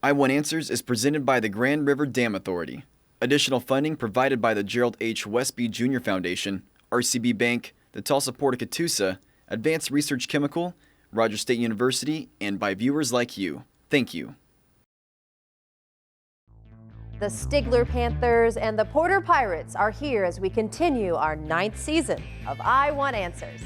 I Want Answers is presented by the Grand River Dam Authority. Additional funding provided by the Gerald H. Westby Jr. Foundation, RCB Bank, the Tulsa Port of Catoosa, Advanced Research Chemical, Rogers State University, and by viewers like you. Thank you. The Stigler Panthers and the Porter Pirates are here as we continue our 9th season of I Want Answers.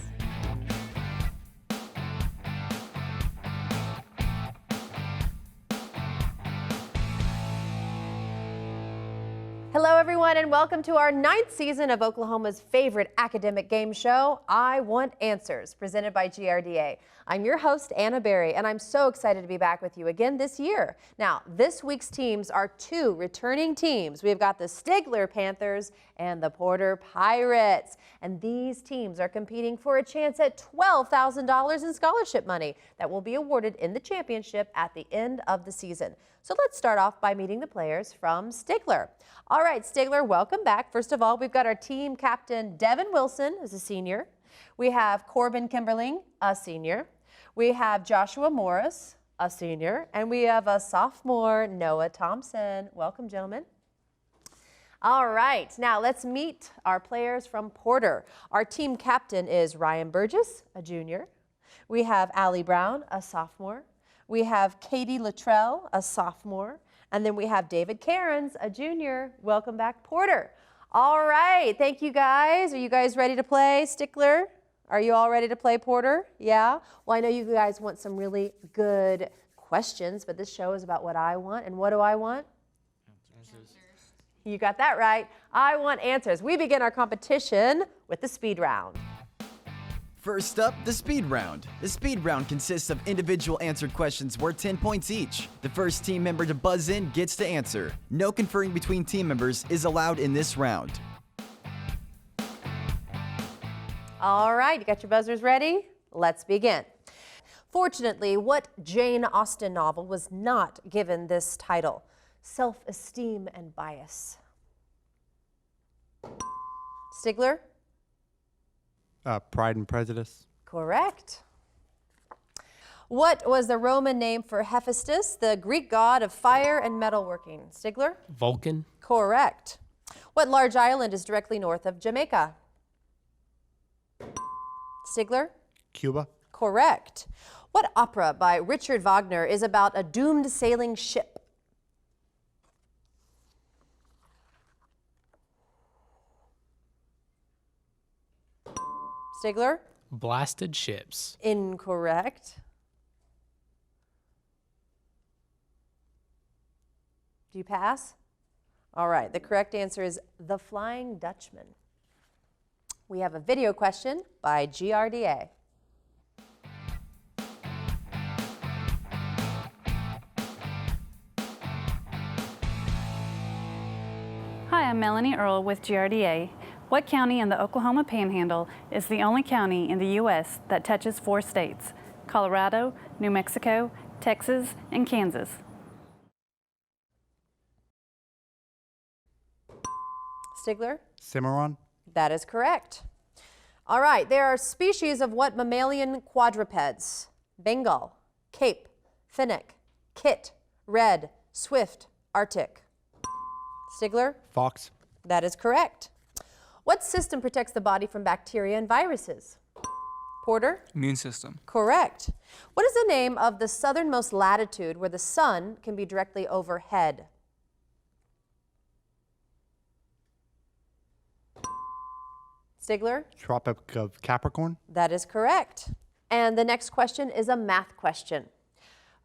Hello everyone and welcome to our 9th season of Oklahoma's favorite academic game show, I Want Answers, presented by GRDA. I'm your host, Anna Berry, and I'm so excited to be back with you again this year. Now, this week's teams are 2 returning teams. We've got the Stigler Panthers and the Porter Pirates. And these teams are competing for a chance at $12,000 in scholarship money that will be awarded in the championship at the end of the season. So let's start off by meeting the players from Stigler. All right, Stigler, welcome back. First of all, we've got our team captain, Devin Wilson, who's a senior. We have Corbin Kimberling, a senior. We have Joshua Morris, a senior. And we have a sophomore, Noah Thompson. Welcome, gentlemen. All right, now let's meet our players from Porter. Our team captain is Ryan Burgess, a junior. We have Allie Brown, a sophomore. We have Katie Luttrell, a sophomore. And then we have David Cairns, a junior. Welcome back, Porter. All right, thank you guys. Are you guys ready to play, Stigler? Are you all ready to play, Porter? Yeah? Well, I know you guys want some really good questions, but this show is about what I want. And what do I want? Answers. You got that right. I want answers. We begin our competition with the speed round. First up, the speed round. The speed round consists of individual answered questions worth 10 points each. The first team member to buzz in gets to answer. No conferring between team members is allowed in this round. All right, you got your buzzers ready? Let's begin. Fortunately, what Jane Austen novel was not given this title? Self-Esteem and Bias. Stigler? Pride and Prejudice. Correct. What was the Roman name for Hephaestus, the Greek god of fire and metalworking? Stigler? Vulcan. Correct. What large island is directly north of Jamaica? Stigler? Cuba. Correct. What opera by Richard Wagner is about a doomed sailing ship? Stigler? Blasted Ships. Incorrect. Do you pass? All right, the correct answer is The Flying Dutchman. We have a video question by GRDA. Hi, I'm Melanie Earl with GRDA. What county in the Oklahoma Panhandle is the only county in the U.S. that touches 4 states? Colorado, New Mexico, Texas, and Kansas. Stigler? Cimarron. That is correct. All right, there are species of what mammalian quadrupeds? Bengal, Cape, Finnick, Kit, Red, Swift, Arctic. Stigler? Fox. That is correct. What system protects the body from bacteria and viruses? Porter? Immune system. Correct. What is the name of the southernmost latitude where the sun can be directly overhead? Stigler? Tropic of Capricorn. That is correct. And the next question is a math question.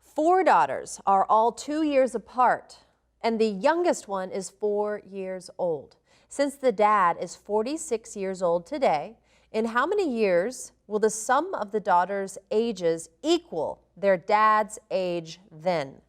4 daughters are all 2 years apart, and the youngest one is 4 years old. Since the dad is 46 years old today, in how many years will the sum of the daughters' ages equal their dad's age then?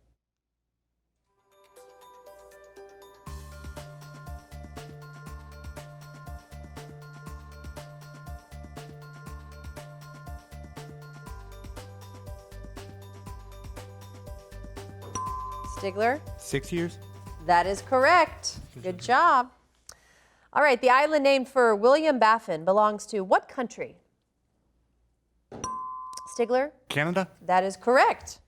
Stigler? 6 years. That is correct. Good job. All right, the island named for William Baffin belongs to what country? Stigler? Canada. That is correct.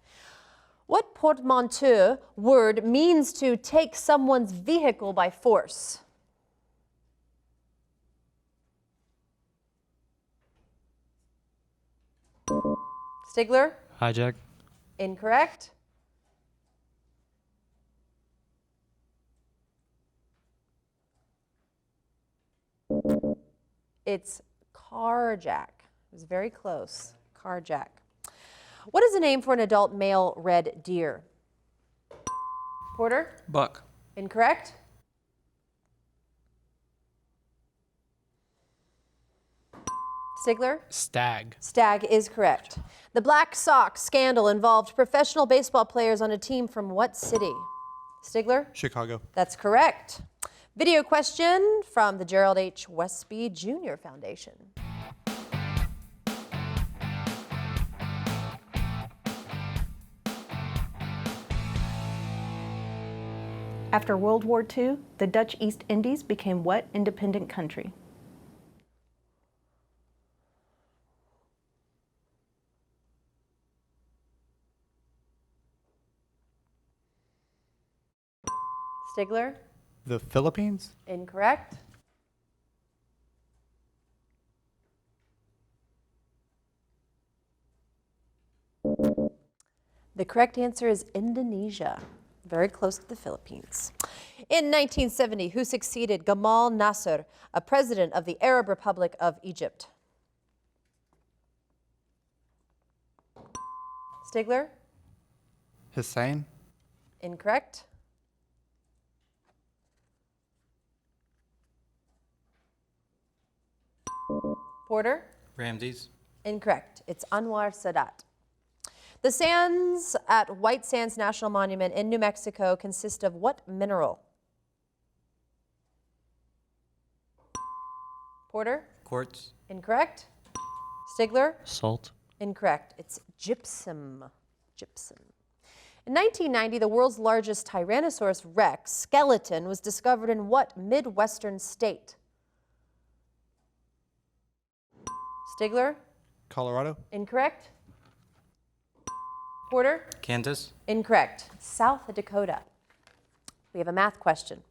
What portmanteau word means to take someone's vehicle by force? Stigler? Hijack. Incorrect. It's carjack. It was very close. Carjack. What is the name for an adult male red deer? Porter? Buck. Incorrect. Stigler? Stag. Stag is correct. The Black Sox scandal involved professional baseball players on a team from what city? Stigler? Chicago. That's correct. Video question from the Gerald H. Westby Jr. Foundation. After World War II, the Dutch East Indies became what independent country? Stigler? The Philippines? Incorrect. The correct answer is Indonesia, very close to the Philippines. In 1970, who succeeded Gamal Nasser, a president of the Arab Republic of Egypt? Stigler? Hussein? Incorrect. Porter? Ramses. Incorrect. It's Anwar Sadat. The sands at White Sands National Monument in New Mexico consist of what mineral? Porter? Quartz. Incorrect. Stigler? Salt. Incorrect. It's gypsum. Gypsum. In 1990, the world's largest Tyrannosaurus rex skeleton was discovered in what Midwestern state? Stigler? Colorado? Incorrect. Porter? Kansas. Incorrect. South Dakota. We have a math question.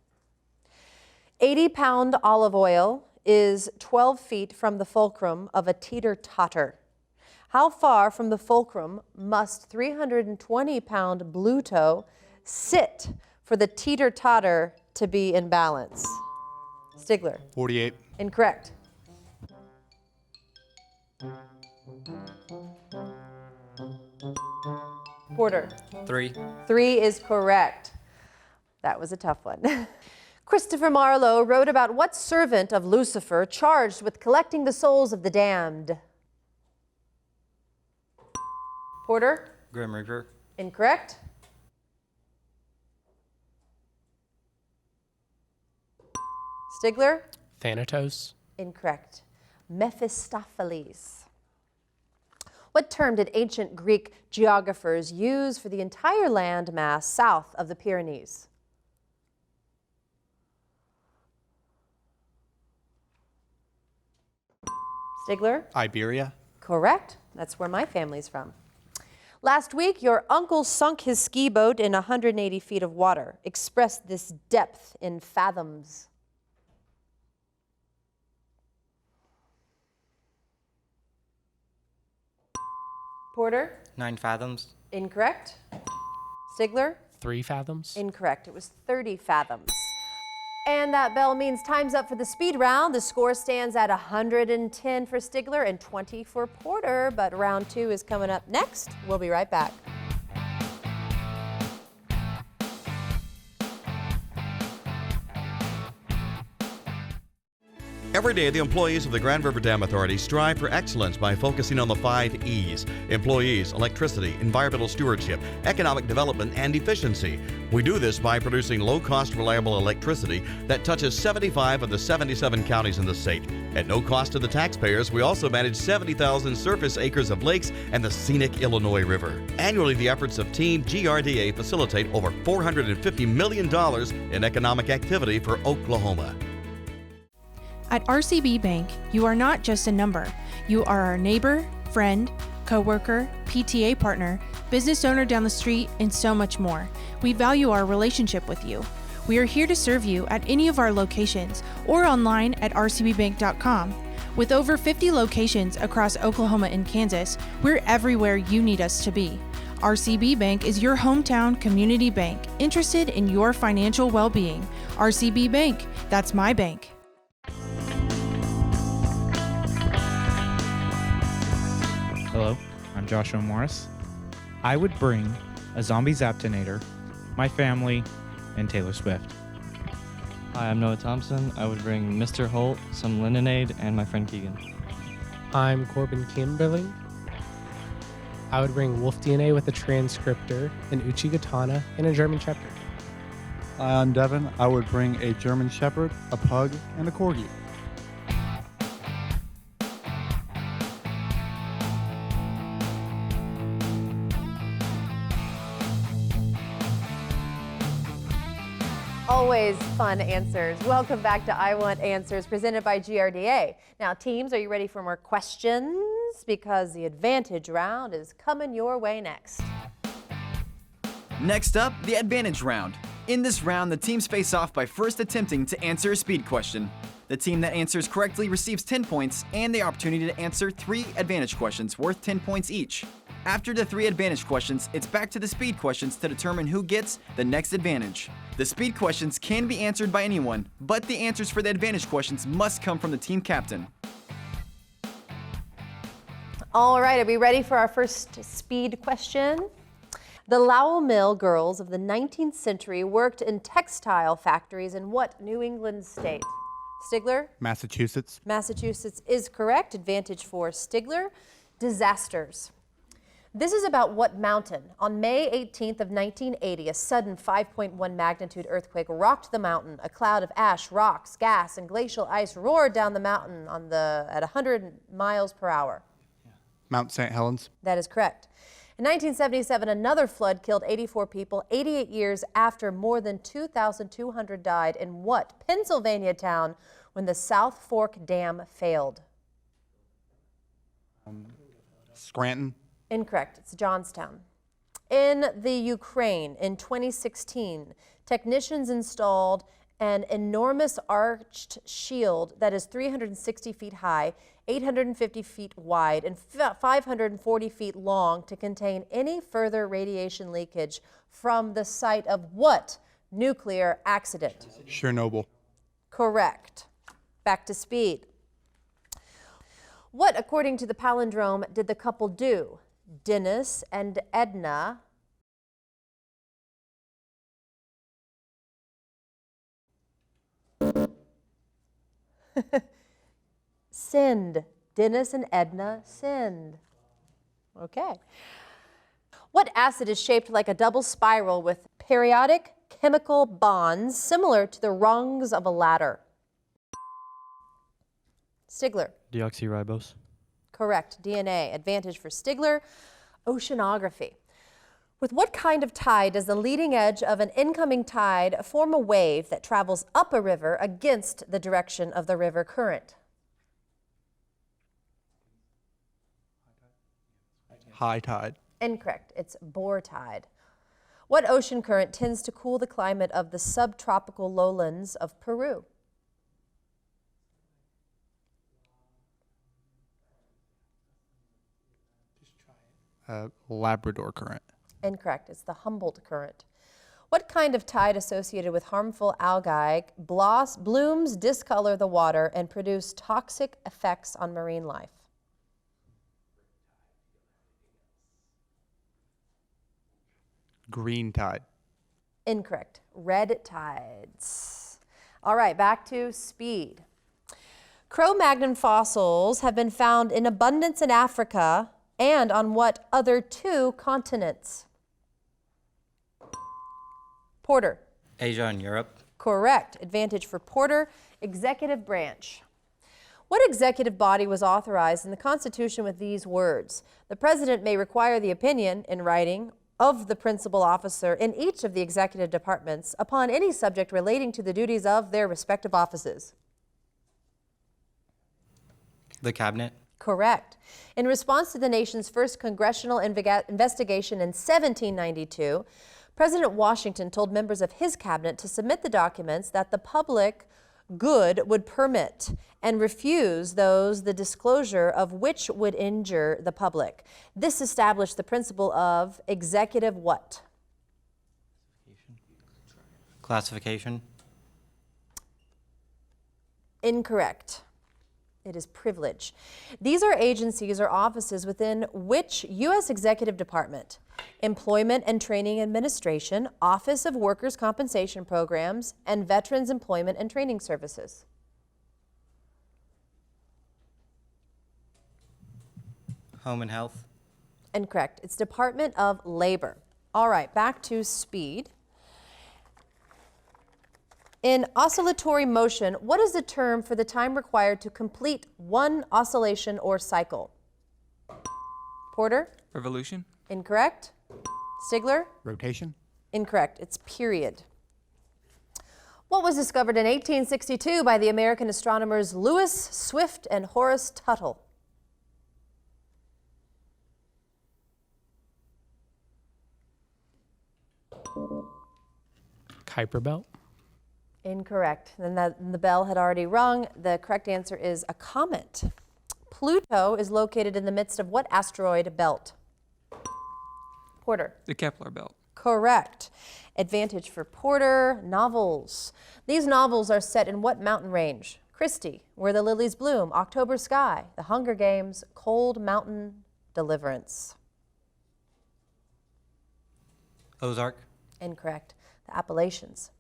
80-pound olive oil is 12 feet from the fulcrum of a teeter-totter. How far from the fulcrum must 320-pound blue toe sit for the teeter-totter to be in balance? Stigler? 48. Incorrect. Porter? 3. 3 is correct. That was a tough one. Christopher Marlowe wrote about what servant of Lucifer charged with collecting the souls of the damned? Porter? Grim Reaper. Incorrect. Stigler? Thanatos. Incorrect. Mephistopheles. What term did ancient Greek geographers use for the entire land mass south of the Pyrenees? Stigler? Iberia? Correct. That's where my family's from. Last week, your uncle sunk his ski boat in 180 feet of water. Express this depth in fathoms. Porter? 9 fathoms. Incorrect. Stigler? 3 fathoms. Incorrect. It was 30 fathoms. And that bell means time's up for the speed round. The score stands at 110 for Stigler and 20 for Porter, but round 2 is coming up next. We'll be right back. Every day, the employees of the Grand River Dam Authority strive for excellence by focusing on the 5 E's: employees, electricity, environmental stewardship, economic development, and efficiency. We do this by producing low-cost, reliable electricity that touches 75 of the 77 counties in the state. At no cost to the taxpayers, we also manage 70,000 surface acres of lakes and the scenic Illinois River. Annually, the efforts of Team GRDA facilitate over $450 million in economic activity for Oklahoma. At RCB Bank, you are not just a number. You are our neighbor, friend, coworker, PTA partner, business owner down the street, and so much more. We value our relationship with you. We are here to serve you at any of our locations or online at rcbbank.com. With over 50 locations across Oklahoma and Kansas, we're everywhere you need us to be. RCB Bank is your hometown community bank, interested in your financial well-being. RCB Bank, that's my bank. Hello, I'm Joshua Morris. I would bring a zombie Zaptonator, my family, and Taylor Swift. Hi, I'm Noah Thompson. I would bring Mr. Holt, some Lemonade, and my friend Keegan. I'm Corbin Kimberling. I would bring Wolf DNA with a transcriptor, an Uchigatana, and a German Shepherd. Hi, I'm Devin. I would bring a German Shepherd, a Pug, and a Corgi. Always fun answers. Welcome back to I Want Answers, presented by GRDA. Now, teams, are you ready for more questions? Because the advantage round is coming your way next. Next up, the advantage round. In this round, the teams face off by first attempting to answer a speed question. The team that answers correctly receives 10 points and the opportunity to answer 3 advantage questions worth 10 points each. After the 3 advantage questions, it's back to the speed questions to determine who gets the next advantage. The speed questions can be answered by anyone, but the answers for the advantage questions must come from the team captain. All right, are we ready for our first speed question? The Lowell Mill girls of the 19th century worked in textile factories in what New England state? Stigler? Massachusetts. Massachusetts is correct. Advantage for Stigler. Disasters. This is about what mountain? On May 18th of 1980, a sudden 5.1 magnitude earthquake rocked the mountain. A cloud of ash, rocks, gas, and glacial ice roared down the mountain at 100 miles per hour. Mount St. Helens. That is correct. In 1977, another flood killed 84 people 88 years after more than 2,200 died in what Pennsylvania town when the South Fork Dam failed? Scranton. Incorrect. It's Johnstown. In the Ukraine in 2016, technicians installed an enormous arched shield that is 360 feet high, 850 feet wide, and 540 feet long to contain any further radiation leakage from the site of what nuclear accident? Chernobyl. Correct. Back to speed. What, according to the palindrome, did the couple do? Dennis and Edna sinned. Dennis and Edna sinned. Okay. What acid is shaped like a double spiral with periodic chemical bonds similar to the rungs of a ladder? Stigler. Deoxyribose. Correct. DNA. Advantage for Stigler. Oceanography. With what kind of tide does the leading edge of an incoming tide form a wave that travels up a river against the direction of the river current? High tide. Incorrect. It's bore tide. What ocean current tends to cool the climate of the subtropical lowlands of Peru? Labrador current. Incorrect. It's the Humboldt current. What kind of tide associated with harmful algae blooms discolor the water and produce toxic effects on marine life? Green tide. Incorrect. Red tides. All right, back to speed. Cro-Magnon fossils have been found in abundance in Africa and on what other 2 continents? Porter. Asia and Europe. Correct. Advantage for Porter. Executive branch. What executive body was authorized in the Constitution with these words? The President may require the opinion in writing of the principal officer in each of the executive departments upon any subject relating to the duties of their respective offices. The Cabinet. Correct. In response to the nation's first congressional investigation in 1792, President Washington told members of his cabinet to submit the documents that the public good would permit and refuse those the disclosure of which would injure the public. This established the principle of executive what? Classification. Incorrect. It is privilege. These are agencies or offices within which U.S. Executive Department, Employment and Training Administration, Office of Workers' Compensation Programs, and Veterans Employment and Training Services. Home and Health. Incorrect. It's Department of Labor. All right, back to speed. In oscillatory motion, what is the term for the time required to complete one oscillation or cycle? Porter? Revolution. Incorrect. Stigler? Rotation. Incorrect. It's period. What was discovered in 1862 by the American astronomers Lewis Swift and Horace Tuttle? Kuiper Belt. Incorrect. And the bell had already rung. The correct answer is a comet. Pluto is located in the midst of what asteroid belt? Porter. The Kepler Belt. Correct. Advantage for Porter. Novels. These novels are set in what mountain range? Christie, Where the Lilies Bloom, October Sky, The Hunger Games, Cold Mountain Deliverance. Ozark. Incorrect. The Appalachians.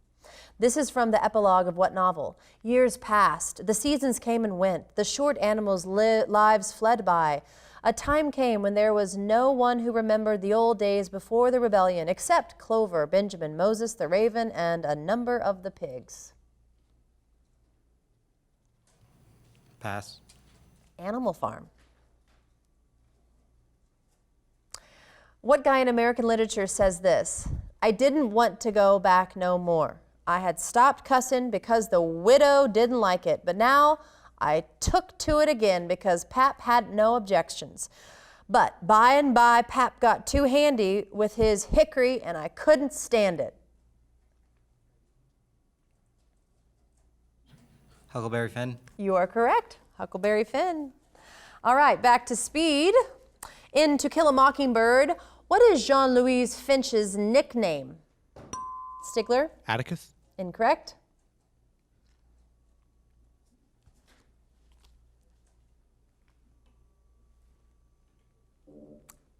This is from the epilogue of what novel? Years passed, the seasons came and went, the short animals' lives fled by. A time came when there was no one who remembered the old days before the rebellion, except Clover, Benjamin, Moses, the raven, and a number of the pigs. Pass. Animal Farm. What guy in American literature says this? I didn't want to go back no more. I had stopped cussin' because the widow didn't like it, but now I took to it again because Pap had no objections. But by and by, Pap got too handy with his hickory and I couldn't stand it. Huckleberry Finn. You are correct. Huckleberry Finn. All right, back to speed. In To Kill a Mockingbird, what is Jean-Louis Finch's nickname? Stigler? Atticus. Incorrect.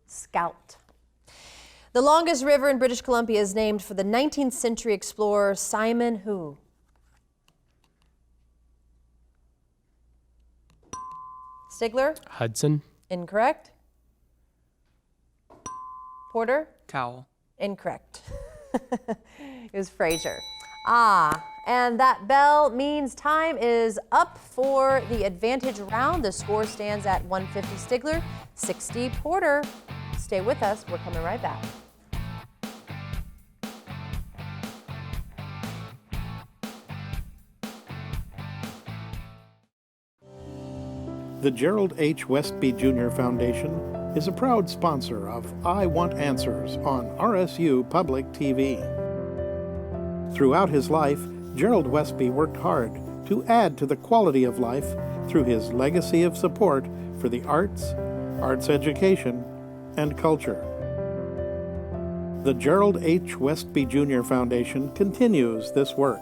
Scout. The longest river in British Columbia is named for the 19th century explorer Simon who? Stigler? Hudson. Incorrect. Porter? Cowell. Incorrect. It was Fraser. And that bell means time is up for the advantage round. The score stands at 150 Stigler, 60 Porter. Stay with us. We're coming right back. The Gerald H. Westby Jr. Foundation is a proud sponsor of I Want Answers on RSU Public TV. Throughout his life, Gerald Westby worked hard to add to the quality of life through his legacy of support for the arts, arts education, and culture. The Gerald H. Westby Jr. Foundation continues this work.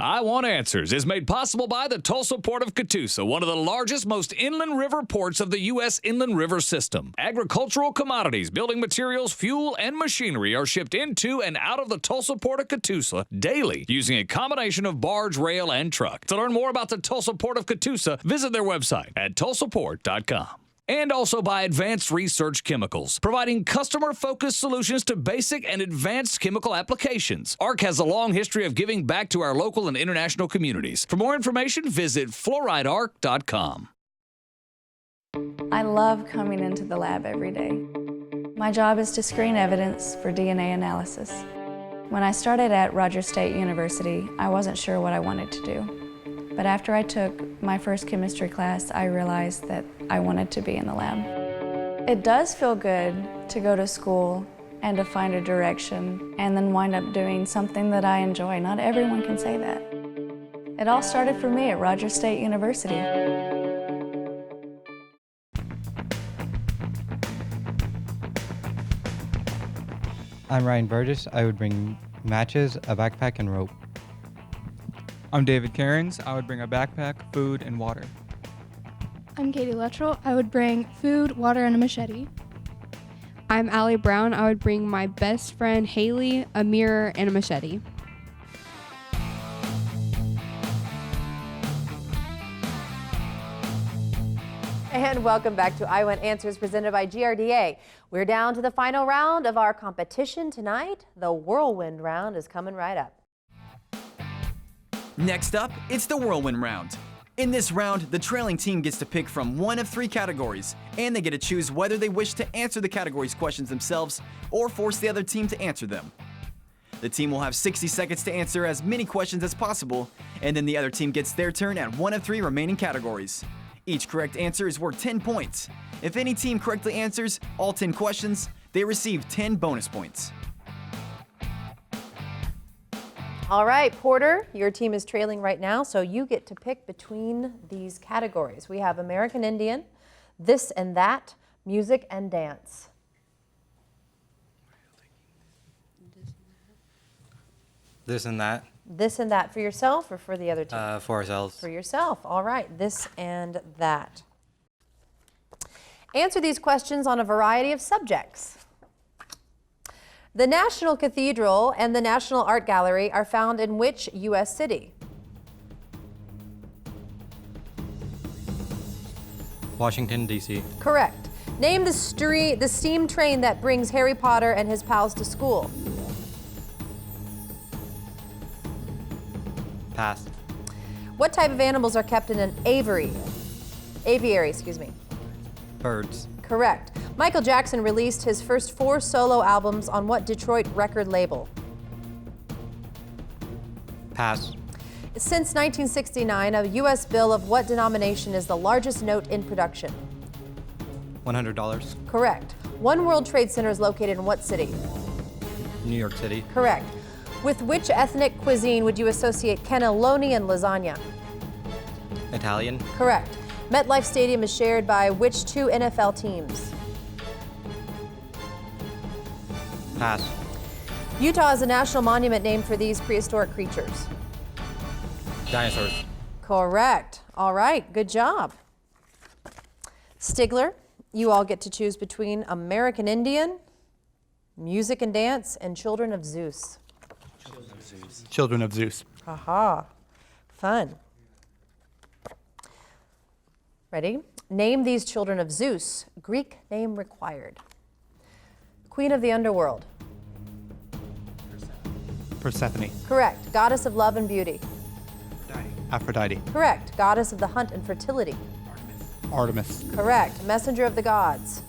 I Want Answers is made possible by the Tulsa Port of Catoosa, one of the largest, most inland river ports of the U.S. inland river system. Agricultural commodities, building materials, fuel, and machinery are shipped into and out of the Tulsa Port of Catoosa daily using a combination of barge, rail, and truck. To learn more about the Tulsa Port of Catoosa, visit their website at tulsaport.com. And also by Advanced Research Chemicals, providing customer-focused solutions to basic and advanced chemical applications. ARC has a long history of giving back to our local and international communities. For more information, visit fluoridearc.com. I love coming into the lab every day. My job is to screen evidence for DNA analysis. When I started at Rogers State University, I wasn't sure what I wanted to do. But after I took my first chemistry class, I realized that I wanted to be in the lab. It does feel good to go to school and to find a direction and then wind up doing something that I enjoy. Not everyone can say that. It all started for me at Rogers State University. I'm Ryan Burgess. I would bring matches, a backpack, and rope. I'm David Cairns. I would bring a backpack, food, and water. I'm Katie Luttrell. I would bring food, water, and a machete. I'm Allie Brown. I would bring my best friend Haley, a mirror, and a machete. And welcome back to I Want Answers presented by GRDA. We're down to the final round of our competition tonight. The Whirlwind Round is coming right up. Next up, it's the Whirlwind Round. In this round, the trailing team gets to pick from one of 3 categories, and they get to choose whether they wish to answer the category's questions themselves or force the other team to answer them. The team will have 60 seconds to answer as many questions as possible, and then the other team gets their turn at one of 3 remaining categories. Each correct answer is worth 10 points. If any team correctly answers all 10 questions, they receive 10 bonus points. All right, Porter, your team is trailing right now, so you get to pick between these categories. We have American Indian, this and that, music and dance. This and that. This and that for yourself or for the other team? For ourselves. For yourself. All right, this and that. Answer these questions on a variety of subjects. The National Cathedral and the National Art Gallery are found in which U.S. city? Washington, D.C. Correct. Name the steam train that brings Harry Potter and his pals to school. Pass. What type of animals are kept in an aviary? Aviary, excuse me. Birds. Correct. Michael Jackson released his first 4 solo albums on what Detroit record label? Pass. Since 1969, a U.S. bill of what denomination is the largest note in production? $100. Correct. One World Trade Center is located in what city? New York City. Correct. With which ethnic cuisine would you associate cannelloni and lasagna? Italian. Correct. MetLife Stadium is shared by which 2 NFL teams? Pass. Utah is a national monument named for these prehistoric creatures. Dinosaurs. Correct. All right, good job. Stigler, you all get to choose between American Indian, music and dance, and Children of Zeus. Children of Zeus. Aha, fun. Ready? Name these children of Zeus. Greek name required. Queen of the underworld. Persephone. Correct. Goddess of love and beauty. Aphrodite. Correct. Goddess of the hunt and fertility. Artemis. Correct. Messenger of the gods.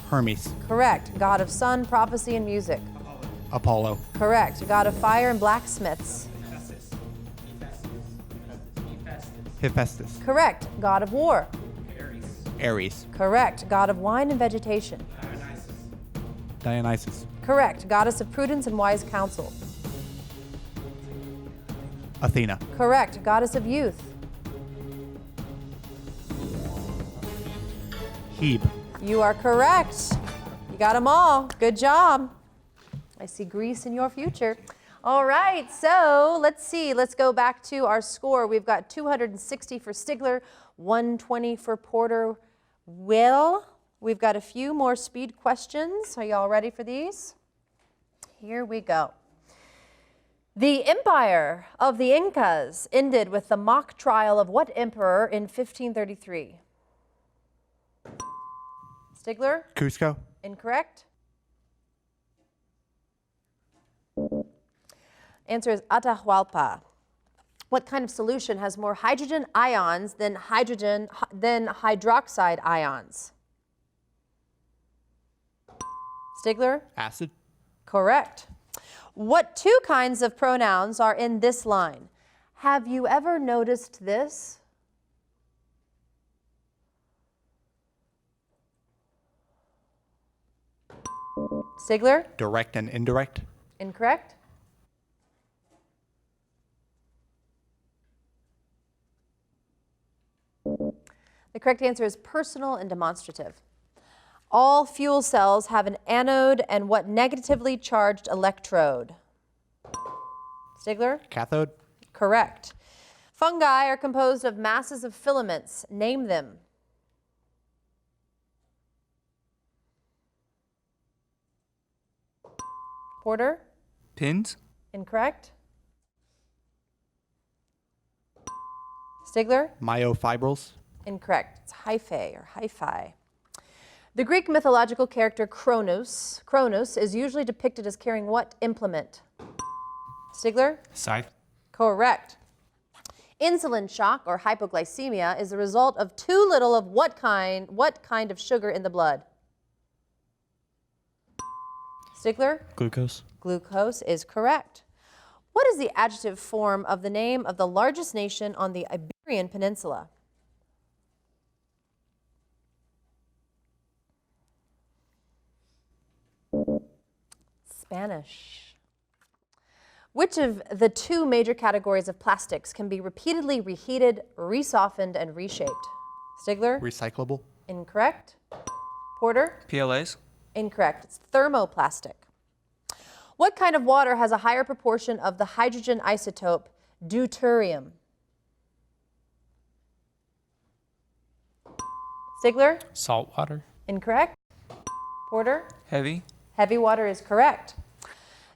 Hermes. Correct. God of sun, prophecy, and music. Apollo. Correct. God of fire and blacksmiths. Hephaestus. Correct. God of war. Ares. Correct. God of wine and vegetation. Dionysus. Correct. Goddess of prudence and wise counsel. Athena. Correct. Goddess of youth. Hebe. You are correct. You got them all. Good job. I see Greece in your future. All right, so let's see. Let's go back to our score. We've got 260 for Stigler, 120 for Porter. Will, we've got a few more speed questions. Are y'all ready for these? Here we go. The empire of the Incas ended with the mock trial of what emperor in 1533? Stigler? Cusco. Incorrect. Answer is Atahualpa. What kind of solution has more hydrogen ions than hydroxide ions? Stigler? Acid. Correct. What 2 kinds of pronouns are in this line? Have you ever noticed this? Stigler? Direct and indirect. Incorrect. The correct answer is personal and demonstrative. All fuel cells have an anode and what negatively charged electrode? Stigler? Cathode. Correct. Fungi are composed of masses of filaments. Name them. Porter? Pins. Incorrect. Stigler? Myofibrils. Incorrect. It's hyphae or hyphae. The Greek mythological character Kronos is usually depicted as carrying what implement? Stigler? Scythe. Correct. Insulin shock or hypoglycemia is the result of too little of what kind of sugar in the blood? Stigler? Glucose. Glucose is correct. What is the adjective form of the name of the largest nation on the Iberian Peninsula? Spanish. Which of the two major categories of plastics can be repeatedly reheated, resoftened, and reshaped? Stigler? Recyclable. Incorrect. Porter? PLAs. Incorrect. It's thermoplastic. What kind of water has a higher proportion of the hydrogen isotope deuterium? Stigler? Salt water. Incorrect. Porter? Heavy. Heavy water is correct.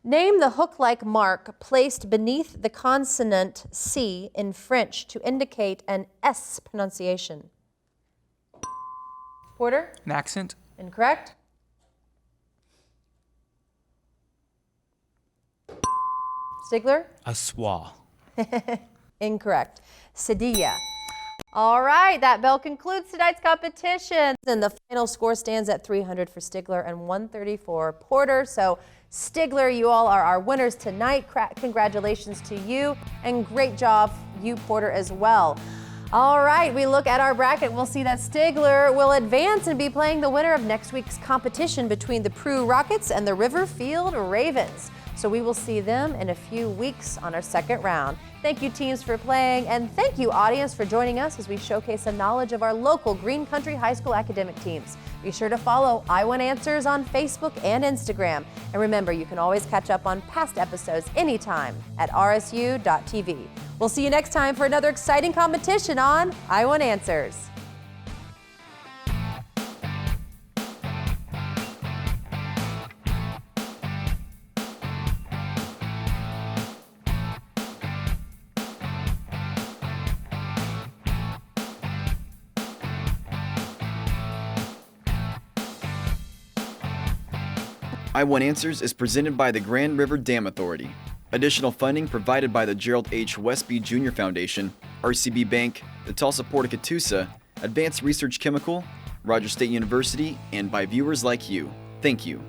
Name the hook-like mark placed beneath the consonant C in French to indicate an S pronunciation. Porter? An accent. Incorrect. Stigler? A schwa. Incorrect. Cedilla. All right, that bell concludes tonight's competition. And the final score stands at 300 for Stigler and 134 Porter. So Stigler, you all are our winners tonight. Congratulations to you, and great job, you Porter, as well. All right, we look at our bracket. We'll see that Stigler will advance and be playing the winner of next week's competition between the Prue Rockets and the Riverfield Ravens. So we will see them in a few weeks on our second round. Thank you, teams, for playing, and thank you, audience, for joining us as we showcase the knowledge of our local Green Country High School academic teams. Be sure to follow I Want Answers on Facebook and Instagram. And remember, you can always catch up on past episodes anytime at rsu.tv. We'll see you next time for another exciting competition on I Want Answers. I Want Answers is presented by the Grand River Dam Authority. Additional funding provided by the Gerald H. Westby Jr. Foundation, RCB Bank, the Tulsa Port of Catoosa, Advanced Research Chemical, Rogers State University, and by viewers like you. Thank you.